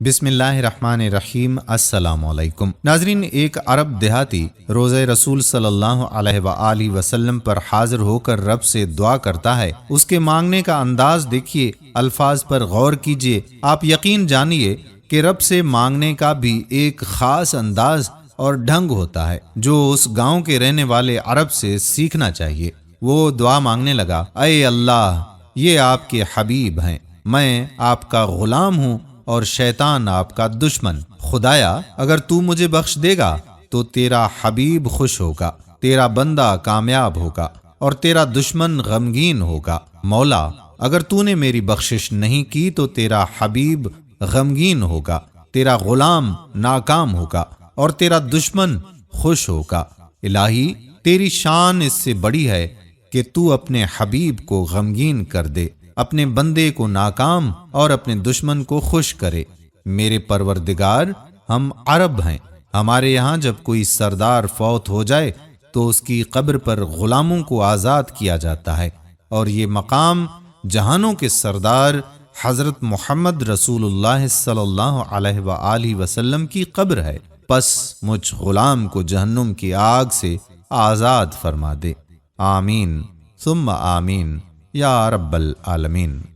بسم اللہ الرحمن الرحیم۔ السلام علیکم ناظرین، ایک عرب دیہاتی روضہ رسول صلی اللہ علیہ وآلہ وسلم پر حاضر ہو کر رب سے دعا کرتا ہے۔ اس کے مانگنے کا انداز دیکھیے، الفاظ پر غور کیجیے، آپ یقین جانیے کہ رب سے مانگنے کا بھی ایک خاص انداز اور ڈھنگ ہوتا ہے جو اس گاؤں کے رہنے والے عرب سے سیکھنا چاہیے۔ وہ دعا مانگنے لگا، اے اللہ، یہ آپ کے حبیب ہیں، میں آپ کا غلام ہوں اور شیطان آپ کا دشمن۔ خدایا، اگر تو مجھے بخش دے گا تو تیرا حبیب خوش ہوگا، تیرا بندہ کامیاب ہوگا اور تیرا دشمن غمگین ہوگا۔ مولا، اگر تو نے میری بخشش نہیں کی تو تیرا حبیب غمگین ہوگا، تیرا غلام ناکام ہوگا اور تیرا دشمن خوش ہوگا۔ الہی، تیری شان اس سے بڑی ہے کہ تو اپنے حبیب کو غمگین کر دے، اپنے بندے کو ناکام اور اپنے دشمن کو خوش کرے۔ میرے پروردگار، ہم عرب ہیں، ہمارے یہاں جب کوئی سردار فوت ہو جائے تو اس کی قبر پر غلاموں کو آزاد کیا جاتا ہے، اور یہ مقام جہانوں کے سردار حضرت محمد رسول اللہ صلی اللہ علیہ وآلہ وسلم کی قبر ہے۔ پس مجھ غلام کو جہنم کی آگ سے آزاد فرما دے۔ آمین ثم آمین یا رب العالمین۔